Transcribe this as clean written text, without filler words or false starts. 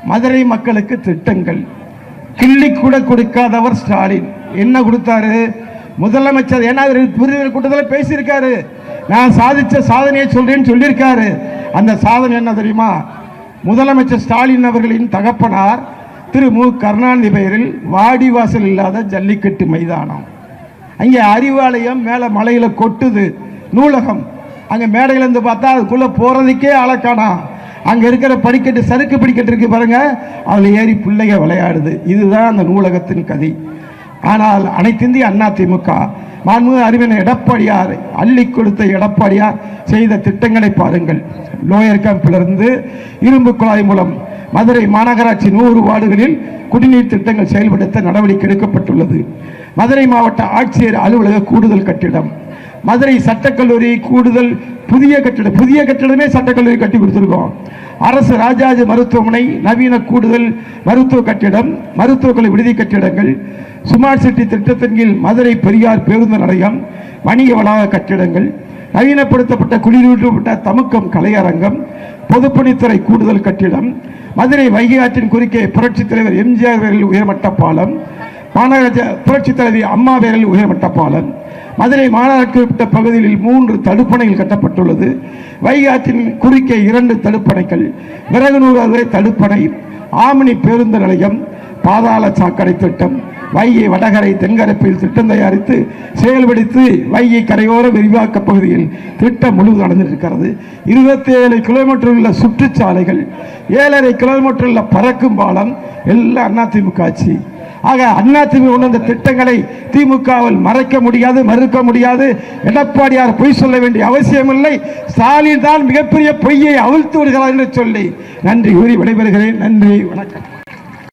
மதுரை மக்களுக்கு திட்டங்கள் கிள்ளி கூட கொடுக்காதவர் ஸ்டாலின். என்ன கொடுத்தாரு? முதலமைச்சர் ஏன்னா விருதுநகர் கூட்டத்தில் பேசியிருக்காரு, நான் சாதிச்ச சாதனையை சொல்றேன்னு சொல்லியிருக்காரு. அந்த சாதனை என்ன தெரியுமா? முதலமைச்சர் ஸ்டாலின் அவர்களின் தகப்பனார் திரு மு கருணாநிதி பெயரில் வாடிவாசல் இல்லாத ஜல்லிக்கட்டு மைதானம், அங்கே அறிவாலயம் மேலே மலையில் கொட்டுது, நூலகம் அங்கே மேடையிலேருந்து பார்த்தா அதுக்குள்ளே போகிறதுக்கே ஆளக்கானா. அங்கே இருக்கிற படிக்கட்டு சறுக்கு படிக்கட்டு இருக்கு பாருங்க, அதில் ஏறி பிள்ளைங்க விளையாடுது. இதுதான் அந்த நூலகத்தின் கதை. ஆனால் அனைத்திந்திய அண்ணா திமுக மாண்புமிகு அறிஞர் எடப்பாடியார் அள்ளி கொடுத்த எடப்பாடியார் செய்த திட்டங்களை பாருங்கள். லோயர் கேம்பிலிருந்து இரும்பு குழாய் மூலம் மதுரை மாநகராட்சி 100 வார்டுகளில் குடிநீர் திட்டங்கள் செயல்படுத்த நடவடிக்கை எடுக்கப்பட்டுள்ளது. மதுரை மாவட்ட ஆட்சியர் அலுவலக கூடுதல் கட்டிடம், மதுரை சட்டக்கல்லூரி கூடுதல் புதிய கட்டிடமே சட்டக்கல்லூரி கட்டி கொடுத்துருக்கோம். அரசு ராஜாஜி மருத்துவமனை நவீன கூடுதல் மருத்துவ கட்டிடம், மருத்துவக் கல்லூரி விடுதி கட்டிடங்கள், ஸ்மார்ட் சிட்டி திட்டத்தின் கீழ் மதுரை பெரியார் பேருந்து நிலையம், வணிக வளாக கட்டிடங்கள், நவீனப்படுத்தப்பட்ட குளிரூட்டப்பட்ட தமுக்கம் கலையரங்கம், பொதுப்பணித்துறை கூடுதல் கட்டிடம், மதுரை வைகை ஆற்றின் குறுக்கே புரட்சித் தலைவர் எம்ஜிஆர் பேரில் உயர்மட்ட பாலம், மாநகராட்சி புரட்சித் தலைவி அம்மா பேரில் உயர்மட்ட பாலம், மதுரை மாநகராட்சி பகுதியில் 3 தடுப்பணைகள் கட்டப்பட்டுள்ளது. வைகை ஆற்றின் குறுக்கே 2 தடுப்பணைகள், விறகுநூறு தடுப்பணை, ஆமினி பேருந்து நிலையம், பாதாள சாக்கடை திட்டம், வைகை வடகரை தென்கரைப்பில் திட்டம் தயாரித்து செயல்படுத்தி வைகை கரையோர விரிவாக்க பகுதியில் திட்டம் முழுவதும் நடந்திருக்கிறது. 27 கிலோமீட்டர் உள்ள சுற்றுச்சாலைகள், 7.5 கிலோமீட்டர் உள்ள பறக்கும் பாலம் எல்லாம் அதிமுக ஆட்சி. ஆக அதிமுக உள்ள திட்டங்களை திமுகவில் மறைக்க முடியாது, மறுக்க முடியாது. எடப்பாடியார் பொய் சொல்ல வேண்டிய அவசியம் இல்லை. ஸ்டாலின் தான் மிகப்பெரிய பொய்யை அவிழ்த்து விடுகிறார் என்று சொல்லி நன்றி கூறி விடைபெறுகிறேன். நன்றி, வணக்கம்.